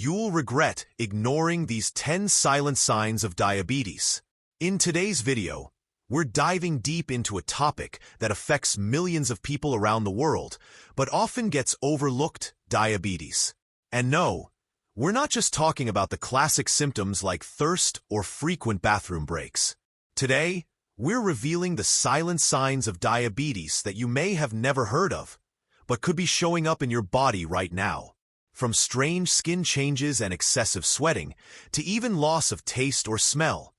you'll regret ignoring these 10 silent signs of diabetes. In today's video, we're diving deep into a topic that affects millions of people around the world, but often gets overlooked: diabetes. And no, we're not just talking about the classic symptoms like thirst or frequent bathroom breaks. Today, we're revealing the silent signs of diabetes that you may have never heard of, but could be showing up in your body right now. From strange skin changes and excessive sweating, to even loss of taste or smell.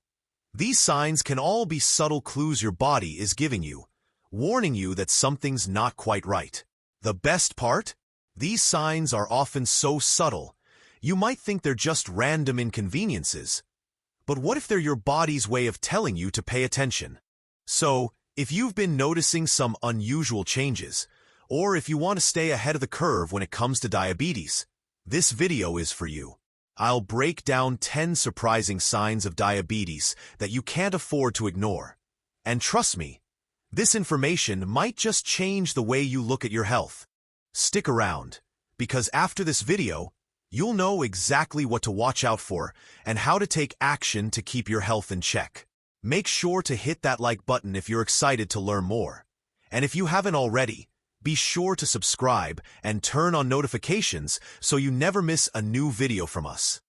These signs can all be subtle clues your body is giving you, warning you that something's not quite right. The best part? These signs are often so subtle, you might think they're just random inconveniences. But what if they're your body's way of telling you to pay attention? So, if you've been noticing some unusual changes, or if you want to stay ahead of the curve when it comes to diabetes, this video is for you. I'll break down 10 surprising signs of diabetes that you can't afford to ignore. And trust me, this information might just change the way you look at your health. Stick around, because after this video, you'll know exactly what to watch out for and how to take action to keep your health in check. Make sure to hit that like button if you're excited to learn more. And if you haven't already, be sure to subscribe and turn on notifications so you never miss a new video from us.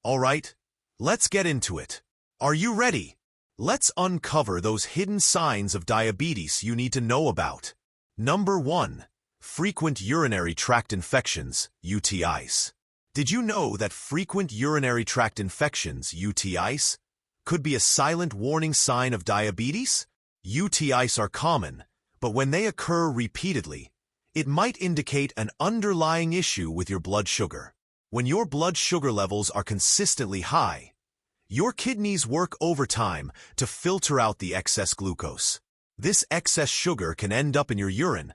Alright, let's get into it. Are you ready? Let's uncover those hidden signs of diabetes you need to know about. Number 1. Frequent urinary tract infections, UTIs. Did you know that frequent urinary tract infections, UTIs, could be a silent warning sign of diabetes? UTIs are common, but when they occur repeatedly, it might indicate an underlying issue with your blood sugar. When your blood sugar levels are consistently high, your kidneys work overtime to filter out the excess glucose. This excess sugar can end up in your urine,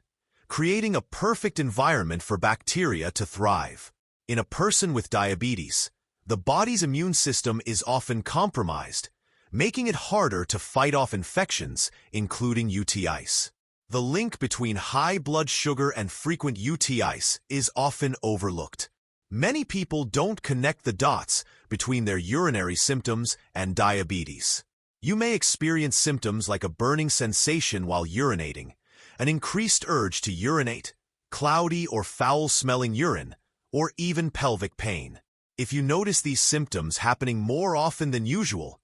creating a perfect environment for bacteria to thrive. In a person with diabetes, the body's immune system is often compromised, making it harder to fight off infections, including UTIs. The link between high blood sugar and frequent UTIs is often overlooked. Many people don't connect the dots between their urinary symptoms and diabetes. You may experience symptoms like a burning sensation while urinating, an increased urge to urinate, cloudy or foul-smelling urine, or even pelvic pain. If you notice these symptoms happening more often than usual,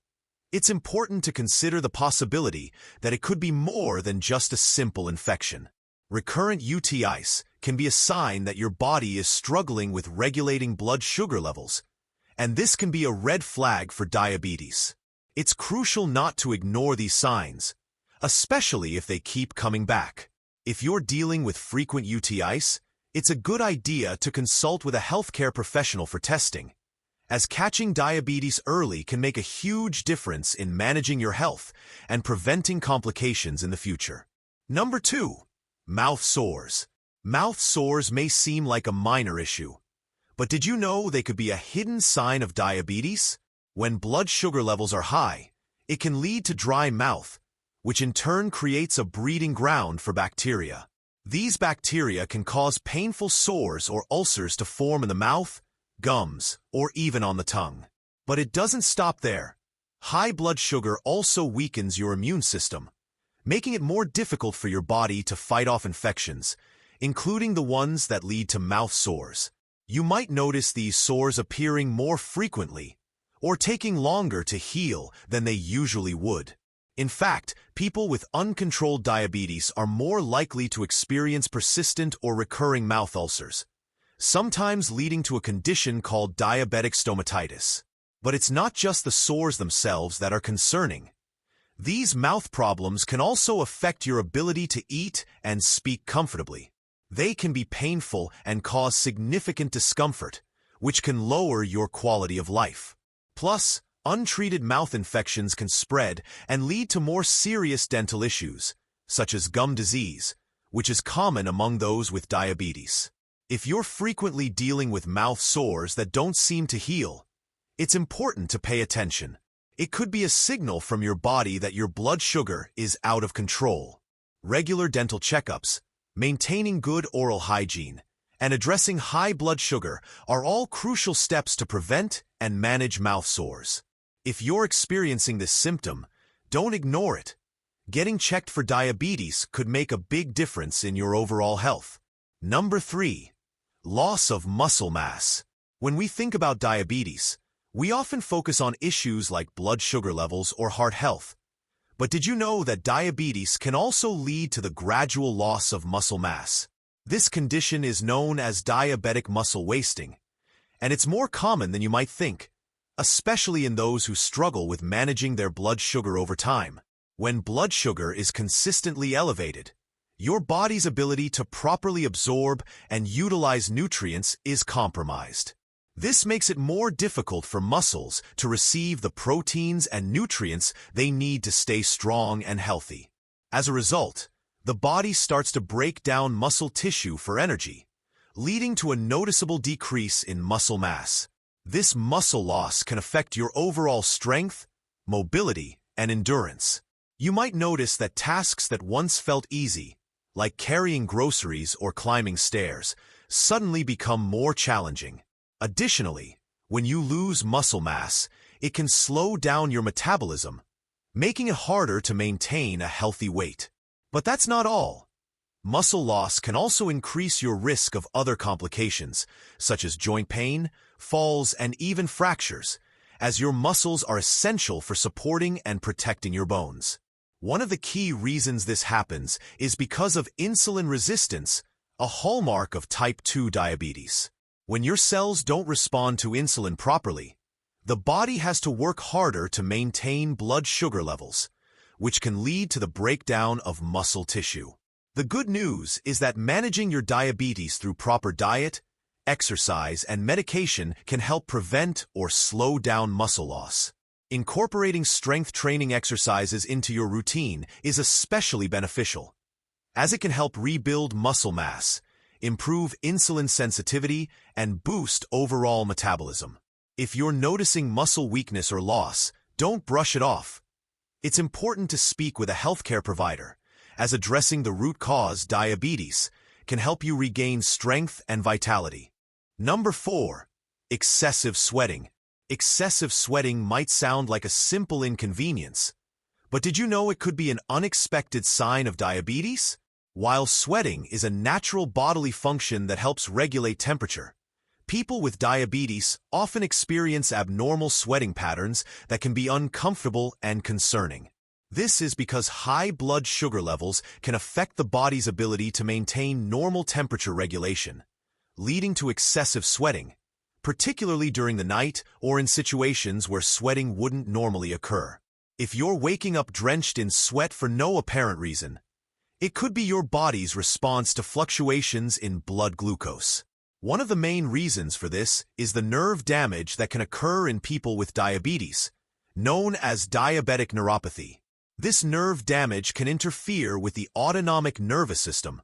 it's important to consider the possibility that it could be more than just a simple infection. Recurrent UTIs can be a sign that your body is struggling with regulating blood sugar levels, and this can be a red flag for diabetes. It's crucial not to ignore these signs, especially if they keep coming back. If you're dealing with frequent UTIs, it's a good idea to consult with a healthcare professional for testing, as catching diabetes early can make a huge difference in managing your health and preventing complications in the future. Number 2. Mouth sores. Mouth sores may seem like a minor issue, but did you know they could be a hidden sign of diabetes? When blood sugar levels are high, it can lead to dry mouth, which in turn creates a breeding ground for bacteria. These bacteria can cause painful sores or ulcers to form in the mouth, gums, or even on the tongue. But it doesn't stop there. High blood sugar also weakens your immune system, making it more difficult for your body to fight off infections, including the ones that lead to mouth sores. You might notice these sores appearing more frequently, or taking longer to heal than they usually would. In fact, people with uncontrolled diabetes are more likely to experience persistent or recurring mouth ulcers, sometimes leading to a condition called diabetic stomatitis. But it's not just the sores themselves that are concerning. These mouth problems can also affect your ability to eat and speak comfortably. They can be painful and cause significant discomfort, which can lower your quality of life. Plus, untreated mouth infections can spread and lead to more serious dental issues, such as gum disease, which is common among those with diabetes. If you're frequently dealing with mouth sores that don't seem to heal, it's important to pay attention. It could be a signal from your body that your blood sugar is out of control. Regular dental checkups, maintaining good oral hygiene, and addressing high blood sugar are all crucial steps to prevent and manage mouth sores. If you're experiencing this symptom, don't ignore it. Getting checked for diabetes could make a big difference in your overall health. Number 3. Loss of muscle mass. When we think about diabetes, we often focus on issues like blood sugar levels or heart health. But did you know that diabetes can also lead to the gradual loss of muscle mass? This condition is known as diabetic muscle wasting, and it's more common than you might think, especially in those who struggle with managing their blood sugar over time. When blood sugar is consistently elevated, your body's ability to properly absorb and utilize nutrients is compromised. This makes it more difficult for muscles to receive the proteins and nutrients they need to stay strong and healthy. As a result, the body starts to break down muscle tissue for energy, leading to a noticeable decrease in muscle mass. This muscle loss can affect your overall strength, mobility, and endurance. You might notice that tasks that once felt easy, like carrying groceries or climbing stairs, suddenly become more challenging. Additionally, when you lose muscle mass, it can slow down your metabolism, making it harder to maintain a healthy weight. But that's not all. Muscle loss can also increase your risk of other complications, such as joint pain, falls, and even fractures, as your muscles are essential for supporting and protecting your bones. One of the key reasons this happens is because of insulin resistance, a hallmark of type 2 diabetes. When your cells don't respond to insulin properly, the body has to work harder to maintain blood sugar levels, which can lead to the breakdown of muscle tissue. The good news is that managing your diabetes through proper diet, exercise, and medication can help prevent or slow down muscle loss. Incorporating strength training exercises into your routine is especially beneficial, as it can help rebuild muscle mass, improve insulin sensitivity, and boost overall metabolism. If you're noticing muscle weakness or loss, don't brush it off. It's important to speak with a healthcare provider, as addressing the root cause, diabetes, can help you regain strength and vitality. Number 4. Excessive sweating. Excessive sweating might sound like a simple inconvenience, but did you know it could be an unexpected sign of diabetes? While sweating is a natural bodily function that helps regulate temperature, people with diabetes often experience abnormal sweating patterns that can be uncomfortable and concerning. This is because high blood sugar levels can affect the body's ability to maintain normal temperature regulation, leading to excessive sweating, particularly during the night or in situations where sweating wouldn't normally occur. If you're waking up drenched in sweat for no apparent reason, it could be your body's response to fluctuations in blood glucose. One of the main reasons for this is the nerve damage that can occur in people with diabetes, known as diabetic neuropathy. This nerve damage can interfere with the autonomic nervous system,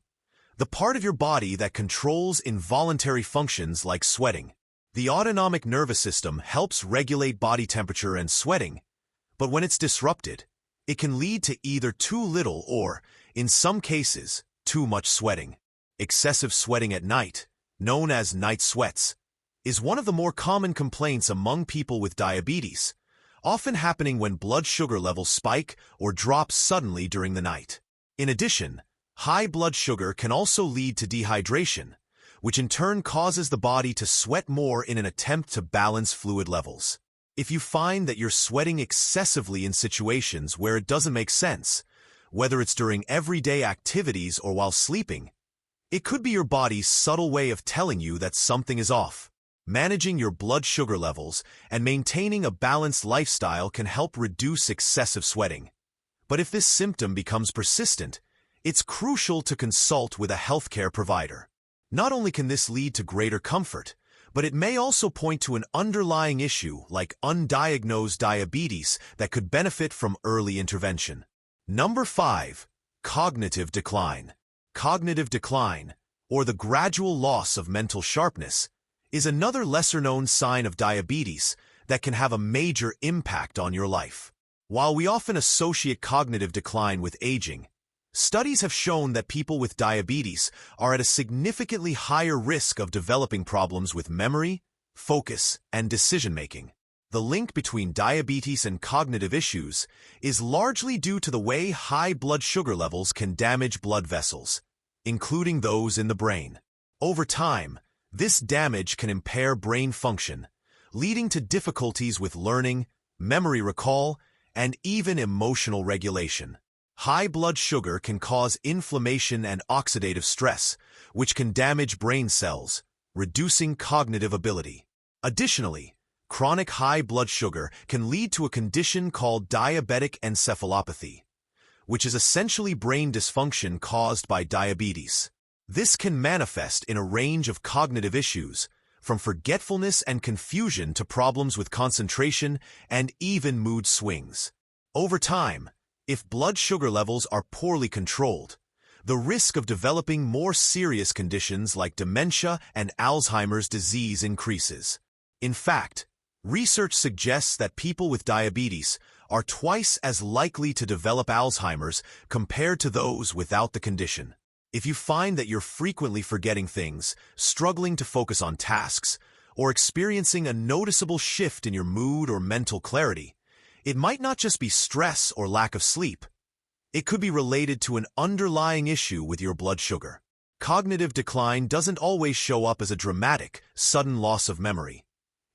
the part of your body that controls involuntary functions like sweating. The autonomic nervous system helps regulate body temperature and sweating, but when it's disrupted, it can lead to either too little or, in some cases, too much sweating. Excessive sweating at night, known as night sweats, is one of the more common complaints among people with diabetes, often happening when blood sugar levels spike or drop suddenly during the night. In addition, high blood sugar can also lead to dehydration, which in turn causes the body to sweat more in an attempt to balance fluid levels. If you find that you're sweating excessively in situations where it doesn't make sense, whether it's during everyday activities or while sleeping, it could be your body's subtle way of telling you that something is off. Managing your blood sugar levels and maintaining a balanced lifestyle can help reduce excessive sweating. But if this symptom becomes persistent, it's crucial to consult with a healthcare provider. Not only can this lead to greater comfort, but it may also point to an underlying issue like undiagnosed diabetes that could benefit from early intervention. Number 5. Cognitive decline. Cognitive decline, or the gradual loss of mental sharpness, is another lesser-known sign of diabetes that can have a major impact on your life. While we often associate cognitive decline with aging, Studies have shown that people with diabetes are at a significantly higher risk of developing problems with memory, focus, and decision-making. The link between diabetes and cognitive issues is largely due to the way high blood sugar levels can damage blood vessels, including those in the brain. Over time, this damage can impair brain function, leading to difficulties with learning, memory recall, and even emotional regulation. High blood sugar can cause inflammation and oxidative stress, which can damage brain cells, reducing cognitive ability. Additionally, chronic high blood sugar can lead to a condition called diabetic encephalopathy, which is essentially brain dysfunction caused by diabetes. This can manifest in a range of cognitive issues, from forgetfulness and confusion to problems with concentration and even mood swings. Over time, if blood sugar levels are poorly controlled, the risk of developing more serious conditions like dementia and Alzheimer's disease increases. In fact, research suggests that people with diabetes are twice as likely to develop Alzheimer's compared to those without the condition. If you find that you're frequently forgetting things, struggling to focus on tasks, or experiencing a noticeable shift in your mood or mental clarity, it might not just be stress or lack of sleep. It could be related to an underlying issue with your blood sugar. Cognitive decline doesn't always show up as a dramatic, sudden loss of memory.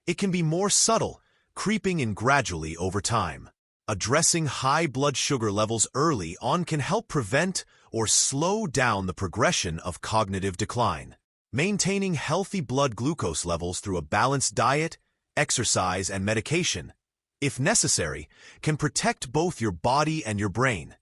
It can be more subtle, creeping in gradually over time. Addressing high blood sugar levels early on can help prevent or slow down the progression of cognitive decline. Maintaining healthy blood glucose levels through a balanced diet, exercise, and medication, if necessary, can protect both your body and your brain,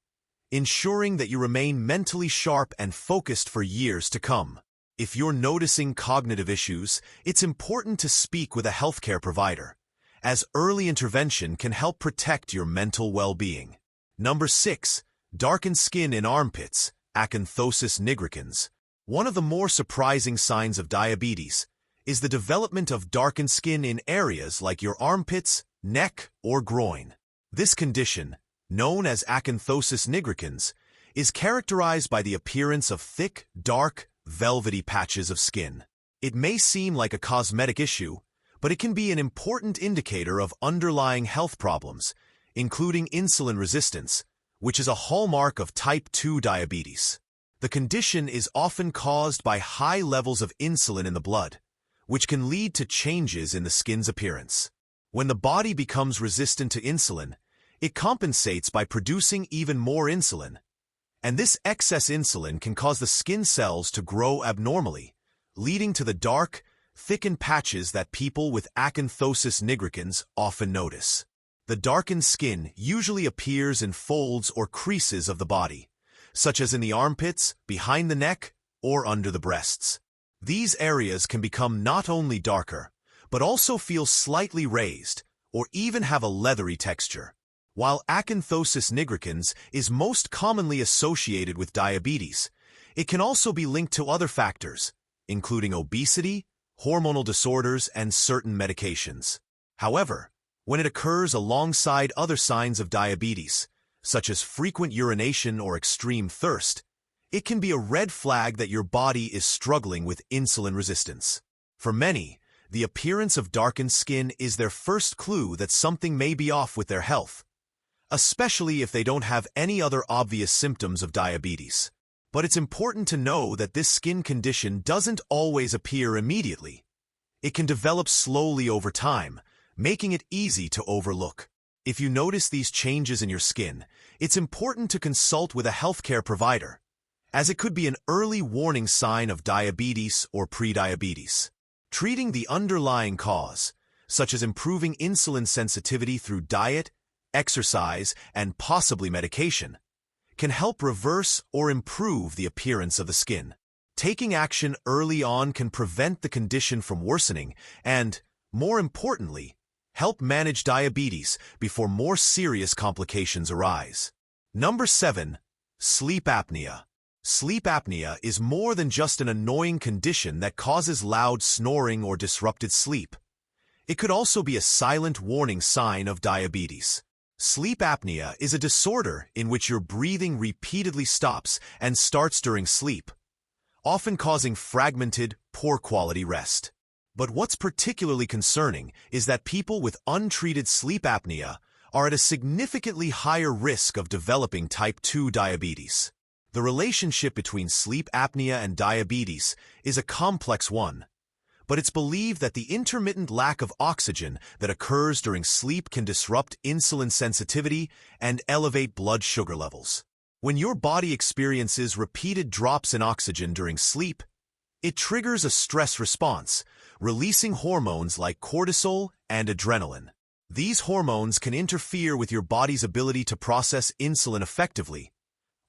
ensuring that you remain mentally sharp and focused for years to come. If you're noticing cognitive issues, it's important to speak with a healthcare provider, as early intervention can help protect your mental well-being. Number 6. Darkened skin in armpits, acanthosis nigricans. One of the more surprising signs of diabetes is the development of darkened skin in areas like your armpits, neck, or groin. This condition, known as acanthosis nigricans, is characterized by the appearance of thick, dark, velvety patches of skin. It may seem like a cosmetic issue, but it can be an important indicator of underlying health problems, including insulin resistance, which is a hallmark of type 2 diabetes. The condition is often caused by high levels of insulin in the blood, which can lead to changes in the skin's appearance. When the body becomes resistant to insulin, it compensates by producing even more insulin, and this excess insulin can cause the skin cells to grow abnormally, leading to the dark, thickened patches that people with acanthosis nigricans often notice. The darkened skin usually appears in folds or creases of the body, such as in the armpits, behind the neck, or under the breasts. These areas can become not only darker, but also feel slightly raised, or even have a leathery texture. While acanthosis nigricans is most commonly associated with diabetes, it can also be linked to other factors, including obesity, hormonal disorders, and certain medications. However, when it occurs alongside other signs of diabetes, such as frequent urination or extreme thirst, it can be a red flag that your body is struggling with insulin resistance. For many, the appearance of darkened skin is their first clue that something may be off with their health, especially if they don't have any other obvious symptoms of diabetes. But it's important to know that this skin condition doesn't always appear immediately. It can develop slowly over time, making it easy to overlook. If you notice these changes in your skin, it's important to consult with a healthcare provider, as it could be an early warning sign of diabetes or prediabetes. Treating the underlying cause, such as improving insulin sensitivity through diet, exercise, and possibly medication, can help reverse or improve the appearance of the skin. Taking action early on can prevent the condition from worsening and, more importantly, help manage diabetes before more serious complications arise. Number 7. Sleep apnea. Sleep apnea is more than just an annoying condition that causes loud snoring or disrupted sleep. It could also be a silent warning sign of diabetes. Sleep apnea is a disorder in which your breathing repeatedly stops and starts during sleep, often causing fragmented, poor-quality rest. But what's particularly concerning is that people with untreated sleep apnea are at a significantly higher risk of developing type 2 diabetes. The relationship between sleep apnea and diabetes is a complex one, but it's believed that the intermittent lack of oxygen that occurs during sleep can disrupt insulin sensitivity and elevate blood sugar levels. When your body experiences repeated drops in oxygen during sleep, it triggers a stress response, releasing hormones like cortisol and adrenaline. These hormones can interfere with your body's ability to process insulin effectively,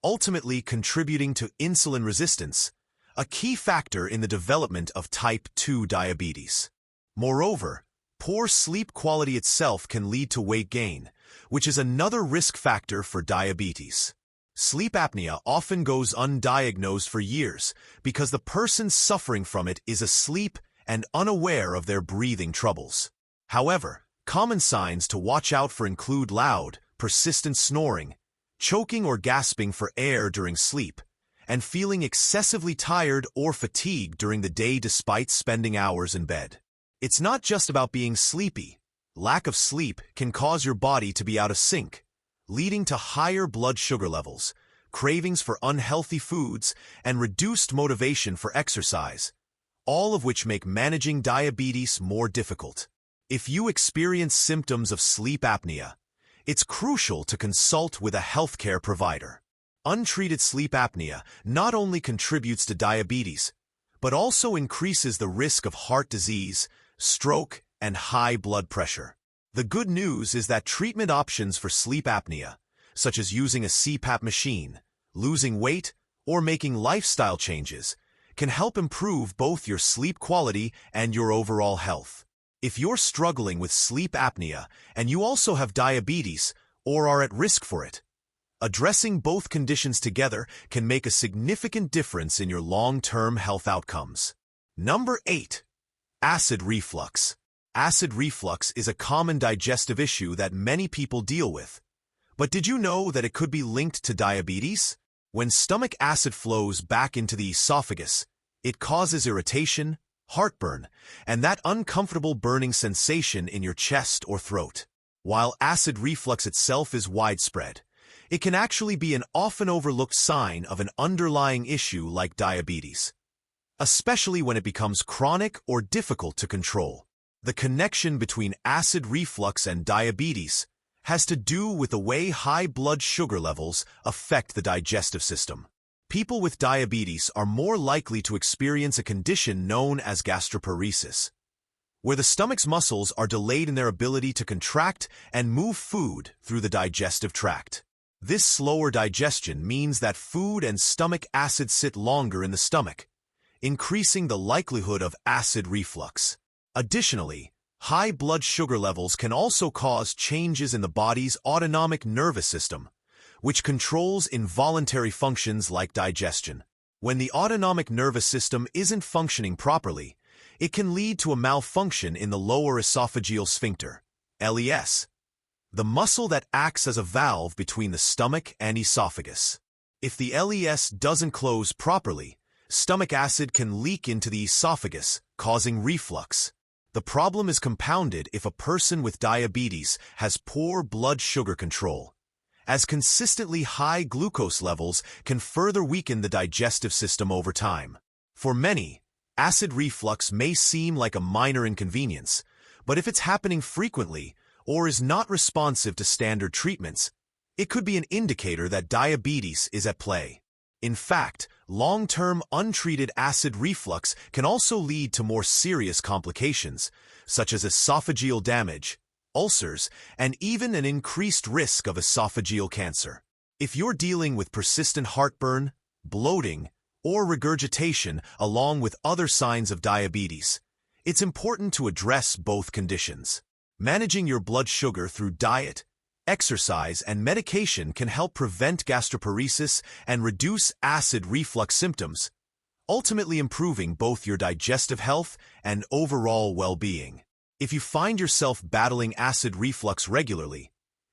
ultimately contributing to insulin resistance, a key factor in the development of type 2 diabetes. Moreover, poor sleep quality itself can lead to weight gain, which is another risk factor for diabetes. Sleep apnea often goes undiagnosed for years because the person suffering from it is asleep and unaware of their breathing troubles. However, common signs to watch out for include loud, persistent snoring, choking or gasping for air during sleep, and feeling excessively tired or fatigued during the day despite spending hours in bed. It's not just about being sleepy. Lack of sleep can cause your body to be out of sync, leading to higher blood sugar levels, cravings for unhealthy foods, and reduced motivation for exercise, all of which make managing diabetes more difficult. If you experience symptoms of sleep apnea, it's crucial to consult with a healthcare provider. Untreated sleep apnea not only contributes to diabetes, but also increases the risk of heart disease, stroke, and high blood pressure. The good news is that treatment options for sleep apnea, such as using a CPAP machine, losing weight, or making lifestyle changes, can help improve both your sleep quality and your overall health. If you're struggling with sleep apnea and you also have diabetes or are at risk for it, addressing both conditions together can make a significant difference in your long-term health outcomes. Number 8. Acid reflux. Acid reflux is a common digestive issue that many people deal with. But did you know that it could be linked to diabetes? When stomach acid flows back into the esophagus, it causes irritation, heartburn, and that uncomfortable burning sensation in your chest or throat. While acid reflux itself is widespread, it can actually be an often overlooked sign of an underlying issue like diabetes, especially when it becomes chronic or difficult to control. The connection between acid reflux and diabetes has to do with the way high blood sugar levels affect the digestive system. People with diabetes are more likely to experience a condition known as gastroparesis, where the stomach's muscles are delayed in their ability to contract and move food through the digestive tract. This slower digestion means that food and stomach acid sit longer in the stomach, increasing the likelihood of acid reflux. Additionally, high blood sugar levels can also cause changes in the body's autonomic nervous system, which controls involuntary functions like digestion. When the autonomic nervous system isn't functioning properly, it can lead to a malfunction in the lower esophageal sphincter, LES, the muscle that acts as a valve between the stomach and esophagus. If the LES doesn't close properly, stomach acid can leak into the esophagus, causing reflux. The problem is compounded if a person with diabetes has poor blood sugar control, as consistently high glucose levels can further weaken the digestive system over time. For many, acid reflux may seem like a minor inconvenience, but if it's happening frequently or is not responsive to standard treatments, it could be an indicator that diabetes is at play. In fact, long-term untreated acid reflux can also lead to more serious complications, such as esophageal damage, ulcers, and even an increased risk of esophageal cancer. If you're dealing with persistent heartburn, bloating, or regurgitation along with other signs of diabetes, it's important to address both conditions. Managing your blood sugar through diet, exercise, and medication can help prevent gastroparesis and reduce acid reflux symptoms, ultimately improving both your digestive health and overall well-being. If you find yourself battling acid reflux regularly,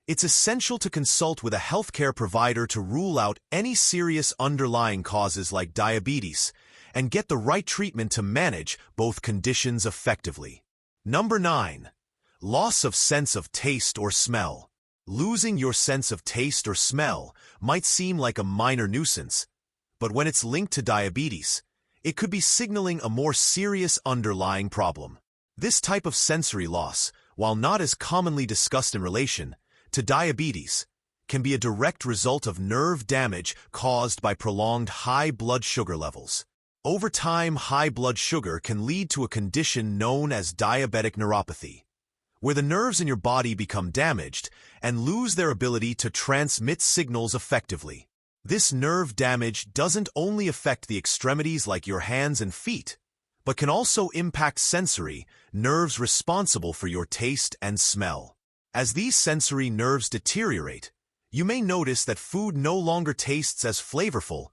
It's essential to consult with a healthcare provider to rule out any serious underlying causes like diabetes and get the right treatment to manage both conditions effectively. Number 9. Loss of sense of taste or smell. Losing your sense of taste or smell might seem like a minor nuisance, but when it's linked to diabetes, it could be signaling a more serious underlying problem. This type of sensory loss, while not as commonly discussed in relation to diabetes, can be a direct result of nerve damage caused by prolonged high blood sugar levels. Over time, high blood sugar can lead to a condition known as diabetic neuropathy, where the nerves in your body become damaged and lose their ability to transmit signals effectively. This nerve damage doesn't only affect the extremities like your hands and feet, but can also impact sensory nerves responsible for your taste and smell. As these sensory nerves deteriorate, you may notice that food no longer tastes as flavorful,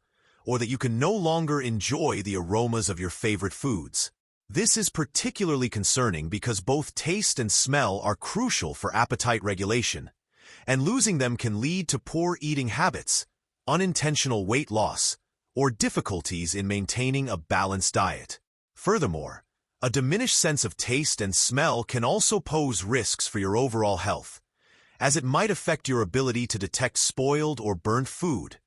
or that you can no longer enjoy the aromas of your favorite foods. This is particularly concerning because both taste and smell are crucial for appetite regulation, and losing them can lead to poor eating habits, unintentional weight loss, or difficulties in maintaining a balanced diet. Furthermore, a diminished sense of taste and smell can also pose risks for your overall health, as it might affect your ability to detect spoiled or burnt food,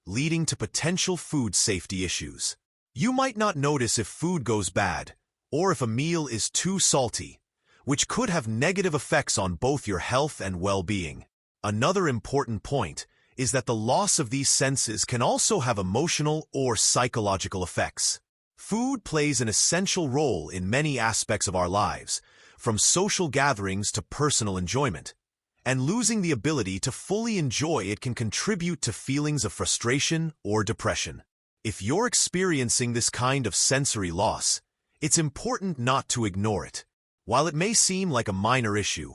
leading to potential food safety issues. You might not notice if food goes bad, or if a meal is too salty, which could have negative effects on both your health and well-being. Another important point is that the loss of these senses can also have emotional or psychological effects. Food plays an essential role in many aspects of our lives, from social gatherings to personal enjoyment, and losing the ability to fully enjoy it can contribute to feelings of frustration or depression. If you're experiencing this kind of sensory loss, it's important not to ignore it. While it may seem like a minor issue,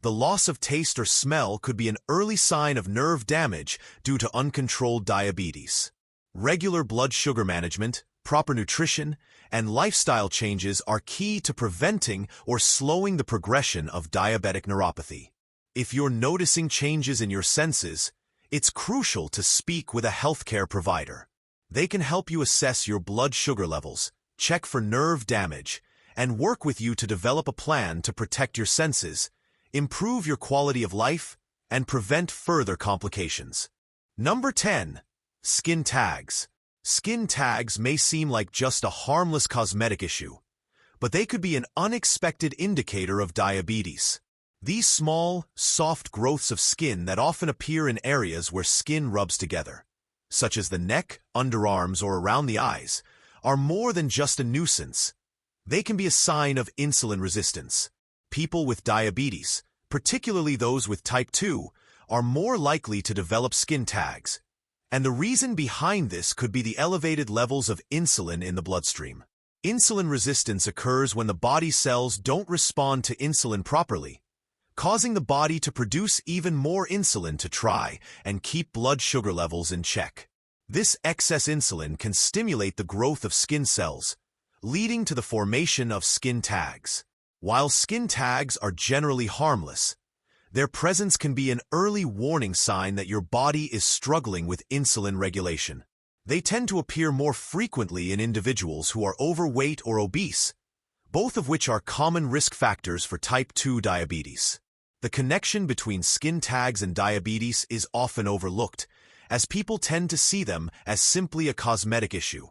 the loss of taste or smell could be an early sign of nerve damage due to uncontrolled diabetes. Regular blood sugar management, proper nutrition, and lifestyle changes are key to preventing or slowing the progression of diabetic neuropathy. If you're noticing changes in your senses, it's crucial to speak with a healthcare provider. They can help you assess your blood sugar levels, check for nerve damage, and work with you to develop a plan to protect your senses, improve your quality of life, and prevent further complications. Number 10. Skin tags. Skin tags may seem like just a harmless cosmetic issue, but they could be an unexpected indicator of diabetes. These small, soft growths of skin that often appear in areas where skin rubs together, such as the neck, underarms, or around the eyes, are more than just a nuisance. They can be a sign of insulin resistance. People with diabetes, particularly those with type 2, are more likely to develop skin tags, and the reason behind this could be the elevated levels of insulin in the bloodstream. Insulin resistance occurs when the body cells don't respond to insulin properly, causing the body to produce even more insulin to try and keep blood sugar levels in check. This excess insulin can stimulate the growth of skin cells, leading to the formation of skin tags. While skin tags are generally harmless, their presence can be an early warning sign that your body is struggling with insulin regulation. They tend to appear more frequently in individuals who are overweight or obese, both of which are common risk factors for type 2 diabetes. The connection between skin tags and diabetes is often overlooked, as people tend to see them as simply a cosmetic issue.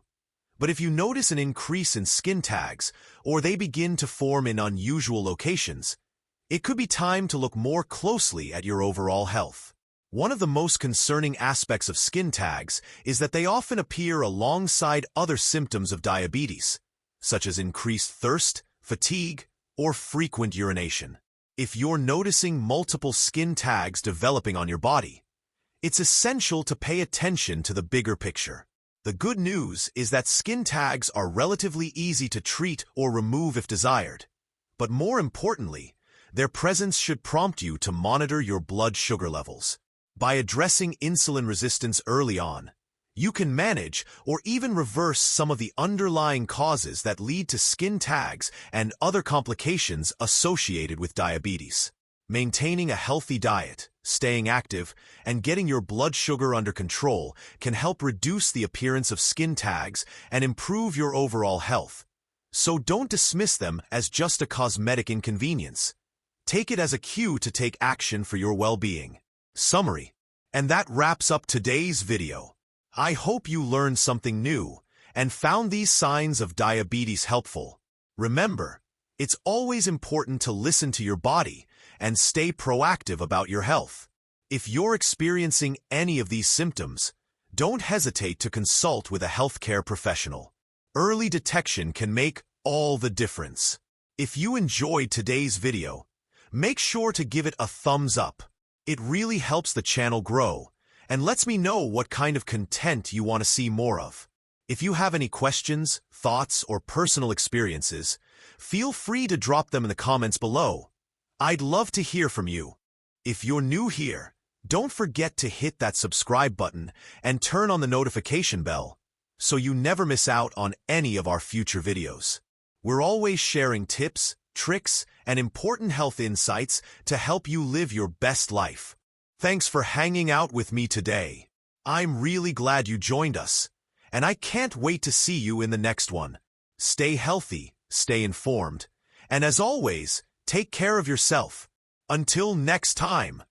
But if you notice an increase in skin tags, or they begin to form in unusual locations, it could be time to look more closely at your overall health. One of the most concerning aspects of skin tags is that they often appear alongside other symptoms of diabetes, such as increased thirst, fatigue, or frequent urination. If you're noticing multiple skin tags developing on your body, it's essential to pay attention to the bigger picture. The good news is that skin tags are relatively easy to treat or remove if desired, but more importantly, their presence should prompt you to monitor your blood sugar levels. By addressing insulin resistance early on, you can manage or even reverse some of the underlying causes that lead to skin tags and other complications associated with diabetes. Maintaining a healthy diet, staying active, and getting your blood sugar under control can help reduce the appearance of skin tags and improve your overall health. So don't dismiss them as just a cosmetic inconvenience. Take it as a cue to take action for your well-being. Summary. And that wraps up today's video. I hope you learned something new and found these signs of diabetes helpful. Remember, it's always important to listen to your body and stay proactive about your health. If you're experiencing any of these symptoms, don't hesitate to consult with a healthcare professional. Early detection can make all the difference. If you enjoyed today's video, make sure to give it a thumbs up. It really helps the channel grow and lets me know what kind of content you want to see more of. If you have any questions, thoughts, or personal experiences, feel free to drop them in the comments below. I'd love to hear from you. If you're new here, don't forget to hit that subscribe button and turn on the notification bell so you never miss out on any of our future videos. We're always sharing tips, tricks, and important health insights to help you live your best life. Thanks for hanging out with me today. I'm really glad you joined us, and I can't wait to see you in the next one. Stay healthy, stay informed, and as always, take care of yourself. Until next time.